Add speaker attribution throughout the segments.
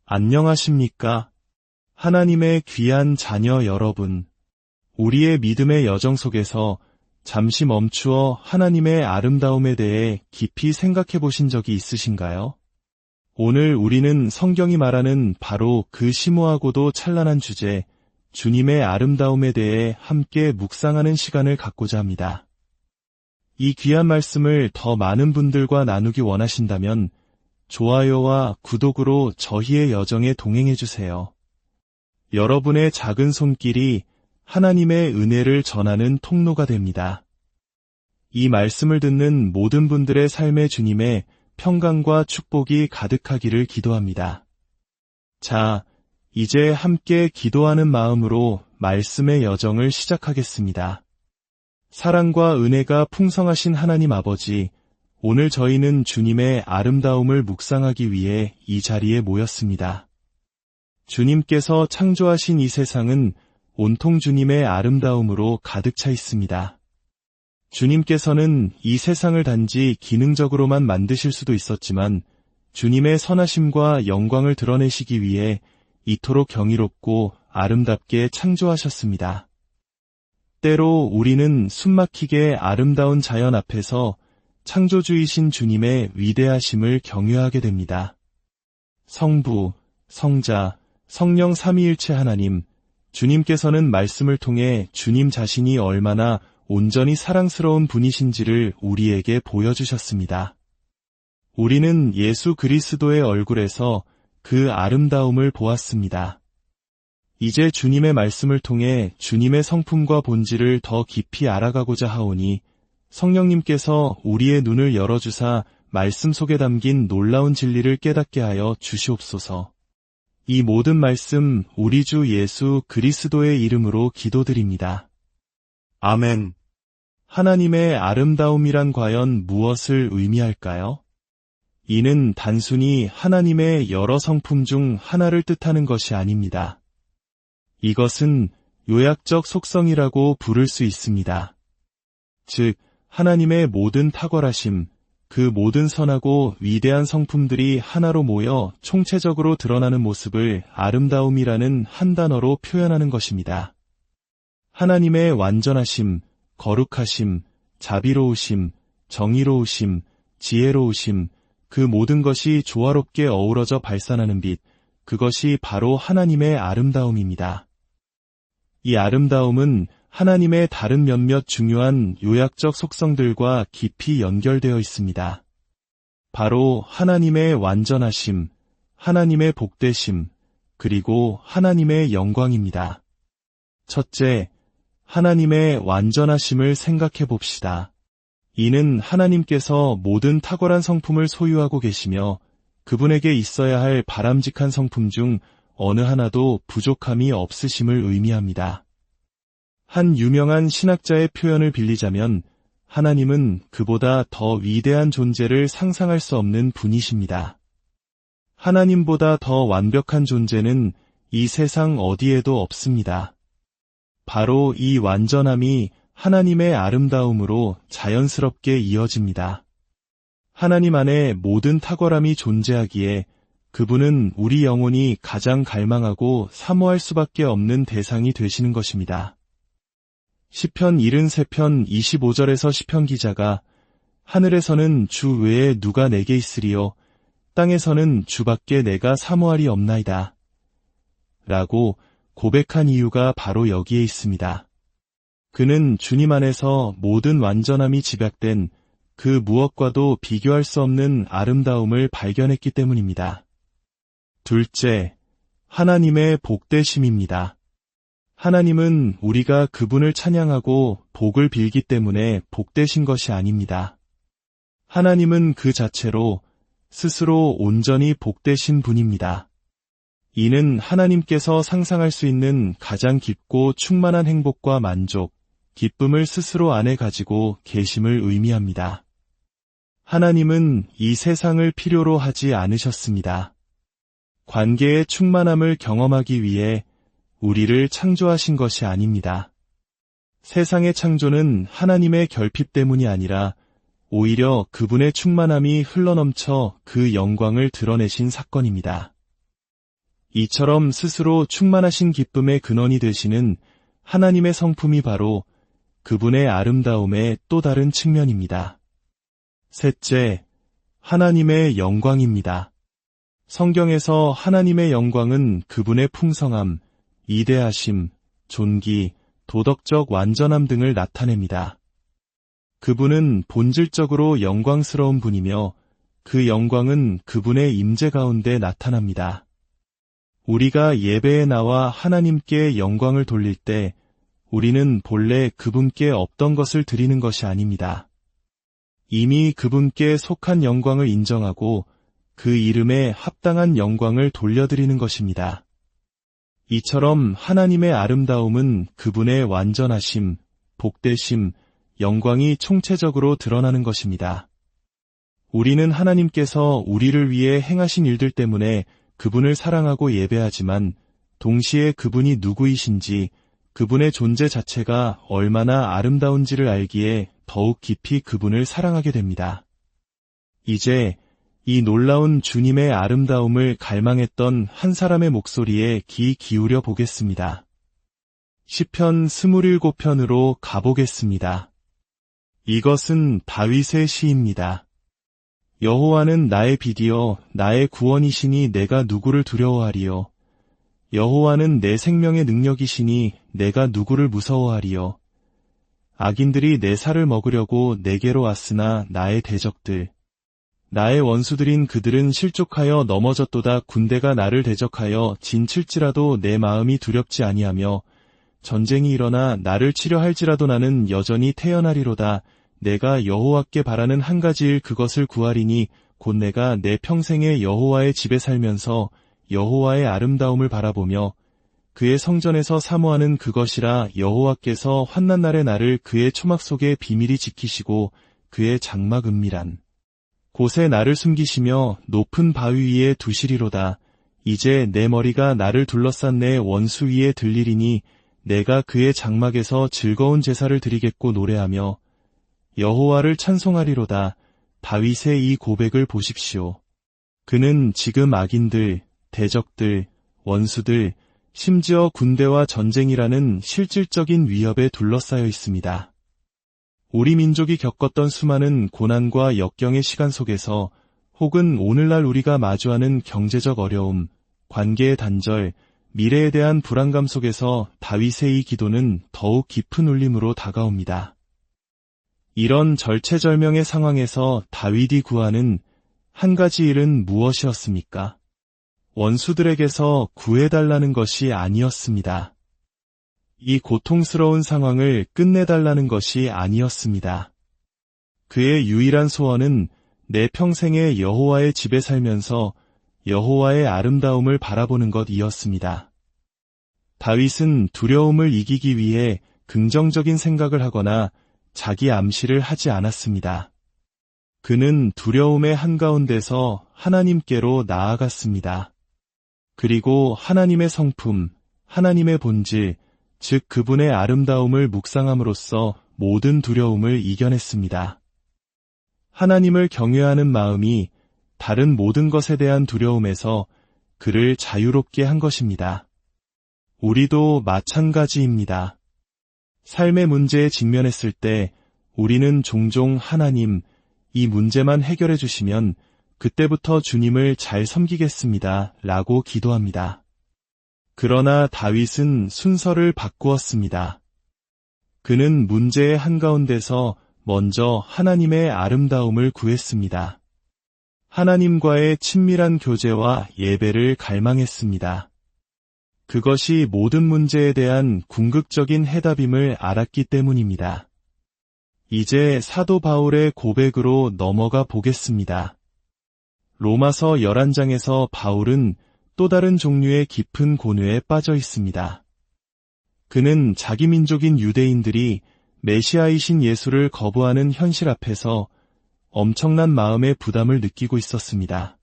Speaker 1: 안녕하십니까? 하나님의 귀한 자녀 여러분, 우리의 믿음의 여정 속에서 잠시 멈추어 하나님의 아름다움에 대해 깊이 생각해 보신 적이 있으신가요? 오늘 우리는 성경이 말하는 바로 그 심오하고도 찬란한 주제, 주님의 아름다움에 대해 함께 묵상하는 시간을 갖고자 합니다. 이 귀한 말씀을 더 많은 분들과 나누기 원하신다면 좋아요와 구독으로 저희의 여정에 동행해주세요. 여러분의 작은 손길이 하나님의 은혜를 전하는 통로가 됩니다. 이 말씀을 듣는 모든 분들의 삶의 주님의 평강과 축복이 가득하기를 기도합니다. 자, 이제 함께 기도하는 마음으로 말씀의 여정을 시작하겠습니다. 사랑과 은혜가 풍성하신 하나님 아버지, 오늘 저희는 주님의 아름다움을 묵상하기 위해 이 자리에 모였습니다. 주님께서 창조하신 이 세상은 온통 주님의 아름다움으로 가득 차 있습니다. 주님께서는 이 세상을 단지 기능적으로만 만드실 수도 있었지만 주님의 선하심과 영광을 드러내시기 위해 이토록 경이롭고 아름답게 창조하셨습니다. 때로 우리는 숨막히게 아름다운 자연 앞에서 창조주이신 주님의 위대하심을 경유하게 됩니다. 성부, 성자, 성령 삼위일체 하나님, 주님께서는 말씀을 통해 주님 자신이 얼마나 온전히 사랑스러운 분이신지를 우리에게 보여주셨습니다. 우리는 예수 그리스도의 얼굴에서 그 아름다움을 보았습니다. 이제 주님의 말씀을 통해 주님의 성품과 본질을 더 깊이 알아가고자 하오니 성령님께서 우리의 눈을 열어주사 말씀 속에 담긴 놀라운 진리를 깨닫게 하여 주시옵소서. 이 모든 말씀 우리 주 예수 그리스도의 이름으로 기도드립니다. 아멘. 하나님의 아름다움이란 과연 무엇을 의미할까요? 이는 단순히 하나님의 여러 성품 중 하나를 뜻하는 것이 아닙니다. 이것은 요약적 속성이라고 부를 수 있습니다. 즉, 하나님의 모든 탁월하심, 그 모든 선하고 위대한 성품들이 하나로 모여 총체적으로 드러나는 모습을 아름다움이라는 한 단어로 표현하는 것입니다. 하나님의 완전하심, 거룩하심, 자비로우심, 정의로우심, 지혜로우심, 그 모든 것이 조화롭게 어우러져 발산하는 빛, 그것이 바로 하나님의 아름다움입니다. 이 아름다움은 하나님의 다른 몇몇 중요한 요약적 속성들과 깊이 연결되어 있습니다. 바로 하나님의 완전하심, 하나님의 복되심, 그리고 하나님의 영광입니다. 첫째, 하나님의 완전하심을 생각해 봅시다. 이는 하나님께서 모든 탁월한 성품을 소유하고 계시며 그분에게 있어야 할 바람직한 성품 중 어느 하나도 부족함이 없으심을 의미합니다. 한 유명한 신학자의 표현을 빌리자면 하나님은 그보다 더 위대한 존재를 상상할 수 없는 분이십니다. 하나님보다 더 완벽한 존재는 이 세상 어디에도 없습니다. 바로 이 완전함이 하나님의 아름다움으로 자연스럽게 이어집니다. 하나님 안에 모든 탁월함이 존재하기에 그분은 우리 영혼이 가장 갈망하고 사모할 수밖에 없는 대상이 되시는 것입니다. 시편 73편 25절에서 시편 기자가 하늘에서는 주 외에 누가 내게 있으리요 땅에서는 주밖에 내가 사모할이 없나이다 라고 고백한 이유가 바로 여기에 있습니다. 그는 주님 안에서 모든 완전함이 집약된 그 무엇과도 비교할 수 없는 아름다움을 발견했기 때문입니다. 둘째, 하나님의 복되심입니다. 하나님은 우리가 그분을 찬양하고 복을 빌기 때문에 복되신 것이 아닙니다. 하나님은 그 자체로 스스로 온전히 복되신 분입니다. 이는 하나님께서 상상할 수 있는 가장 깊고 충만한 행복과 만족, 기쁨을 스스로 안에 가지고 계심을 의미합니다. 하나님은 이 세상을 필요로 하지 않으셨습니다. 관계의 충만함을 경험하기 위해 우리를 창조하신 것이 아닙니다. 세상의 창조는 하나님의 결핍 때문이 아니라 오히려 그분의 충만함이 흘러넘쳐 그 영광을 드러내신 사건입니다. 이처럼 스스로 충만하신 기쁨의 근원이 되시는 하나님의 성품이 바로 그분의 아름다움의 또 다른 측면입니다. 셋째, 하나님의 영광입니다. 성경에서 하나님의 영광은 그분의 풍성함, 이대하심, 존귀, 도덕적 완전함 등을 나타냅니다. 그분은 본질적으로 영광스러운 분이며 그 영광은 그분의 임재 가운데 나타납니다. 우리가 예배에 나와 하나님께 영광을 돌릴 때 우리는 본래 그분께 없던 것을 드리는 것이 아닙니다. 이미 그분께 속한 영광을 인정하고 그 이름에 합당한 영광을 돌려드리는 것입니다. 이처럼 하나님의 아름다움은 그분의 완전하심, 복되심, 영광이 총체적으로 드러나는 것입니다. 우리는 하나님께서 우리를 위해 행하신 일들 때문에 그분을 사랑하고 예배하지만 동시에 그분이 누구이신지 그분의 존재 자체가 얼마나 아름다운지를 알기에 더욱 깊이 그분을 사랑하게 됩니다. 이제 이 놀라운 주님의 아름다움을 갈망했던 한 사람의 목소리에 귀 기울여 보겠습니다. 시편 27편으로 가보겠습니다. 이것은 다윗의 시입니다. 여호와는 나의 빛이요 나의 구원이시니 내가 누구를 두려워하리요. 여호와는 내 생명의 능력이시니 내가 누구를 무서워하리요. 악인들이 내 살을 먹으려고 내게로 왔으나 나의 대적들, 나의 원수들인 그들은 실족하여 넘어졌도다. 군대가 나를 대적하여 진칠지라도 내 마음이 두렵지 아니하며 전쟁이 일어나 나를 치려 할지라도 나는 여전히 태어나리로다. 내가 여호와께 바라는 한 가지 일 그것을 구하리니 곧 내가 내 평생에 여호와의 집에 살면서 여호와의 아름다움을 바라보며 그의 성전에서 사모하는 그것이라. 여호와께서 환난 날에 나를 그의 초막 속에 비밀히 지키시고 그의 장막 은밀한 곳에 나를 숨기시며 높은 바위 위에 두시리로다. 이제 내 머리가 나를 둘러싼 내 원수 위에 들리리니 내가 그의 장막에서 즐거운 제사를 드리겠고 노래하며 여호와를 찬송하리로다. 다윗의 이 고백을 보십시오. 그는 지금 악인들, 대적들, 원수들, 심지어 군대와 전쟁이라는 실질적인 위협에 둘러싸여 있습니다. 우리 민족이 겪었던 수많은 고난과 역경의 시간 속에서 혹은 오늘날 우리가 마주하는 경제적 어려움, 관계의 단절, 미래에 대한 불안감 속에서 다윗의 이 기도는 더욱 깊은 울림으로 다가옵니다. 이런 절체절명의 상황에서 다윗이 구하는 한 가지 일은 무엇이었습니까? 원수들에게서 구해달라는 것이 아니었습니다. 이 고통스러운 상황을 끝내달라는 것이 아니었습니다. 그의 유일한 소원은 내 평생에 여호와의 집에 살면서 여호와의 아름다움을 바라보는 것이었습니다. 다윗은 두려움을 이기기 위해 긍정적인 생각을 하거나 자기 암시를 하지 않았습니다. 그는 두려움의 한가운데서 하나님께로 나아갔습니다. 그리고 하나님의 성품, 하나님의 본질, 즉 그분의 아름다움을 묵상함으로써 모든 두려움을 이겨냈습니다. 하나님을 경외하는 마음이 다른 모든 것에 대한 두려움에서 그를 자유롭게 한 것입니다. 우리도 마찬가지입니다. 삶의 문제에 직면했을 때 우리는 종종 하나님, 이 문제만 해결해 주시면 그때부터 주님을 잘 섬기겠습니다. 라고 기도합니다. 그러나 다윗은 순서를 바꾸었습니다. 그는 문제의 한가운데서 먼저 하나님의 아름다움을 구했습니다. 하나님과의 친밀한 교제와 예배를 갈망했습니다. 그것이 모든 문제에 대한 궁극적인 해답임을 알았기 때문입니다. 이제 사도 바울의 고백으로 넘어가 보겠습니다. 로마서 11장에서 바울은 또 다른 종류의 깊은 고뇌에 빠져 있습니다. 그는 자기 민족인 유대인들이 메시아이신 예수를 거부하는 현실 앞에서 엄청난 마음의 부담을 느끼고 있었습니다.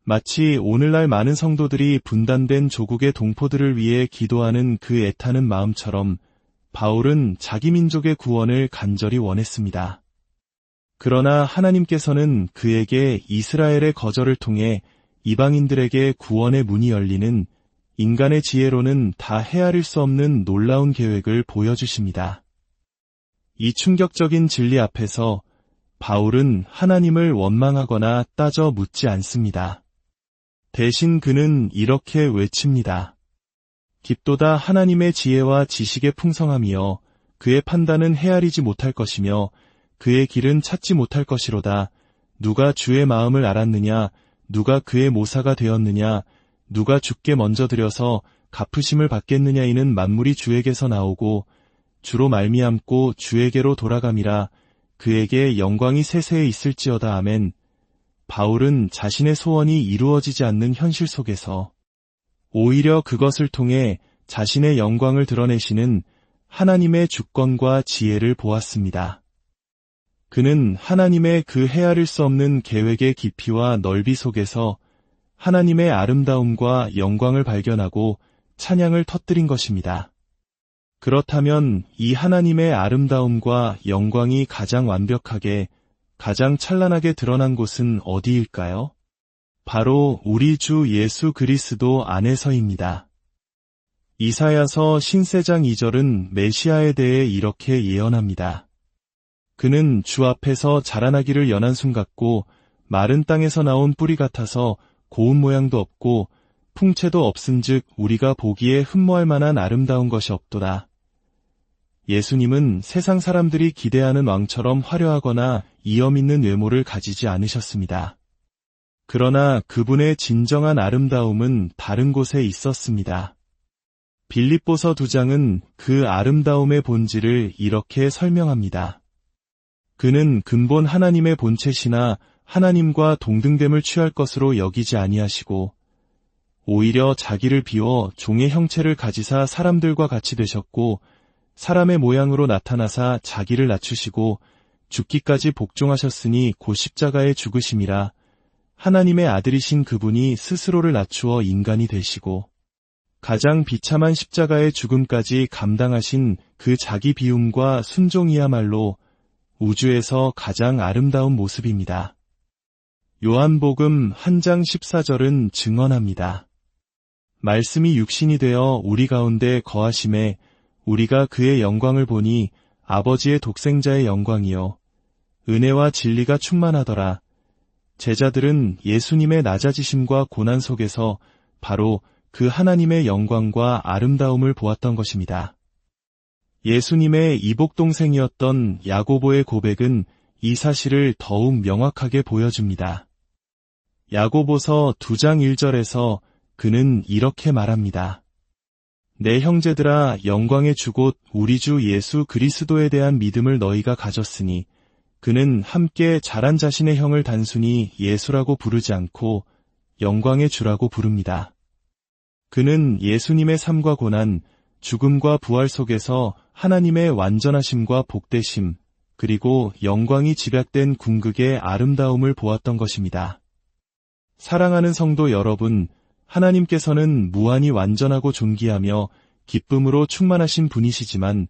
Speaker 1: 마치 오늘날 많은 성도들이 분단된 조국의 동포들을 위해 기도하는 그 애타는 마음처럼 바울은 자기 민족의 구원을 간절히 원했습니다. 그러나 하나님께서는 그에게 이스라엘의 거절을 통해 이방인들에게 구원의 문이 열리는 인간의 지혜로는 다 헤아릴 수 없는 놀라운 계획을 보여주십니다. 이 충격적인 진리 앞에서 바울은 하나님을 원망하거나 따져 묻지 않습니다. 대신 그는 이렇게 외칩니다. 깊도다 하나님의 지혜와 지식의 풍성함이여 그의 판단은 헤아리지 못할 것이며 그의 길은 찾지 못할 것이로다. 누가 주의 마음을 알았느냐? 누가 그의 모사가 되었느냐? 누가 주께 먼저 드려서 갚으심을 받겠느냐? 이는 만물이 주에게서 나오고 주로 말미암고 주에게로 돌아감이라. 그에게 영광이 세세에 있을지어다. 아멘. 바울은 자신의 소원이 이루어지지 않는 현실 속에서 오히려 그것을 통해 자신의 영광을 드러내시는 하나님의 주권과 지혜를 보았습니다. 그는 하나님의 그 헤아릴 수 없는 계획의 깊이와 넓이 속에서 하나님의 아름다움과 영광을 발견하고 찬양을 터뜨린 것입니다. 그렇다면 이 하나님의 아름다움과 영광이 가장 완벽하게, 가장 찬란하게 드러난 곳은 어디일까요? 바로 우리 주 예수 그리스도 안에서입니다. 이사야서 신세장 2절은 메시아에 대해 이렇게 예언합니다. 그는 주 앞에서 자라나기를 연한 순 같고 마른 땅에서 나온 뿌리 같아서 고운 모양도 없고 풍채도 없은즉 우리가 보기에 흠모할 만한 아름다운 것이 없도다. 예수님은 세상 사람들이 기대하는 왕처럼 화려하거나 이염 있는 외모를 가지지 않으셨습니다. 그러나 그분의 진정한 아름다움은 다른 곳에 있었습니다. 빌립보서 2장은 그 아름다움의 본질을 이렇게 설명합니다. 그는 근본 하나님의 본체시나 하나님과 동등됨을 취할 것으로 여기지 아니하시고 오히려 자기를 비워 종의 형체를 가지사 사람들과 같이 되셨고 사람의 모양으로 나타나사 자기를 낮추시고 죽기까지 복종하셨으니 곧 십자가에 죽으심이라. 하나님의 아들이신 그분이 스스로를 낮추어 인간이 되시고 가장 비참한 십자가의 죽음까지 감당하신 그 자기 비움과 순종이야말로 우주에서 가장 아름다운 모습입니다. 요한복음 1장 14절은 증언합니다. 말씀이 육신이 되어 우리 가운데 거하심에 우리가 그의 영광을 보니 아버지의 독생자의 영광이요 은혜와 진리가 충만하더라. 제자들은 예수님의 낮아지심과 고난 속에서 바로 그 하나님의 영광과 아름다움을 보았던 것입니다. 예수님의 이복동생이었던 야고보의 고백은 이 사실을 더욱 명확하게 보여줍니다. 야고보서 2장 1절에서 그는 이렇게 말합니다. 내 형제들아 영광의 주곧 우리 주 예수 그리스도에 대한 믿음을 너희가 가졌으니 그는 함께 자란 자신의 형을 단순히 예수라고 부르지 않고 영광의 주라고 부릅니다. 그는 예수님의 삶과 고난, 죽음과 부활 속에서 하나님의 완전하심과 복되심, 그리고 영광이 집약된 궁극의 아름다움을 보았던 것입니다. 사랑하는 성도 여러분, 하나님께서는 무한히 완전하고 존귀하며 기쁨으로 충만하신 분이시지만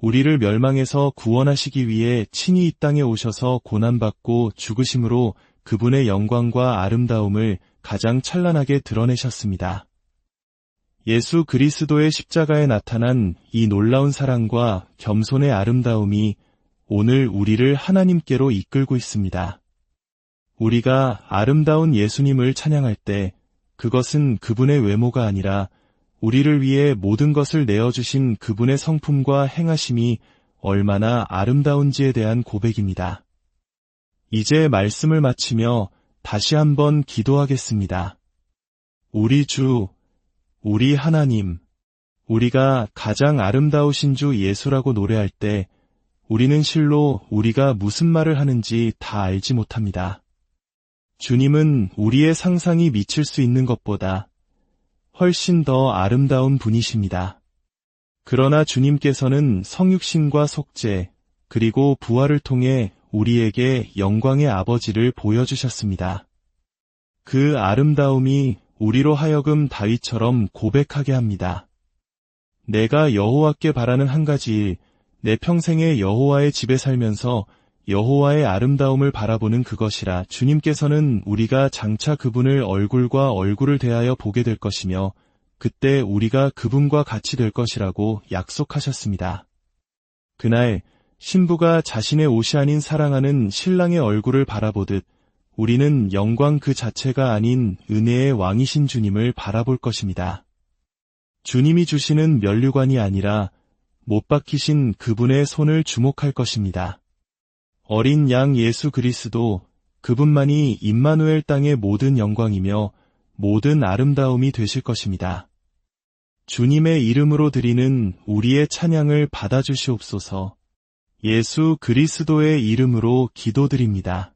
Speaker 1: 우리를 멸망에서 구원하시기 위해 친히 이 땅에 오셔서 고난받고 죽으심으로 그분의 영광과 아름다움을 가장 찬란하게 드러내셨습니다. 예수 그리스도의 십자가에 나타난 이 놀라운 사랑과 겸손의 아름다움이 오늘 우리를 하나님께로 이끌고 있습니다. 우리가 아름다운 예수님을 찬양할 때 그것은 그분의 외모가 아니라 우리를 위해 모든 것을 내어주신 그분의 성품과 행하심이 얼마나 아름다운지에 대한 고백입니다. 이제 말씀을 마치며 다시 한번 기도하겠습니다. 우리 주, 우리 하나님, 우리가 가장 아름다우신 주 예수라고 노래할 때 우리는 실로 우리가 무슨 말을 하는지 다 알지 못합니다. 주님은 우리의 상상이 미칠 수 있는 것보다 훨씬 더 아름다운 분이십니다. 그러나 주님께서는 성육신과 속죄, 그리고 부활을 통해 우리에게 영광의 아버지를 보여주셨습니다. 그 아름다움이 우리로 하여금 다윗처럼 고백하게 합니다. 내가 여호와께 바라는 한 가지 일, 내 평생에 여호와의 집에 살면서 여호와의 아름다움을 바라보는 그것이라. 주님께서는 우리가 장차 그분을 얼굴과 얼굴을 대하여 보게 될 것이며 그때 우리가 그분과 같이 될 것이라고 약속하셨습니다. 그날 신부가 자신의 옷이 아닌 사랑하는 신랑의 얼굴을 바라보듯 우리는 영광 그 자체가 아닌 은혜의 왕이신 주님을 바라볼 것입니다. 주님이 주시는 면류관이 아니라 못 박히신 그분의 손을 주목할 것입니다. 어린 양 예수 그리스도, 그분만이 임마누엘 땅의 모든 영광이며 모든 아름다움이 되실 것입니다. 주님의 이름으로 드리는 우리의 찬양을 받아주시옵소서. 예수 그리스도의 이름으로 기도드립니다.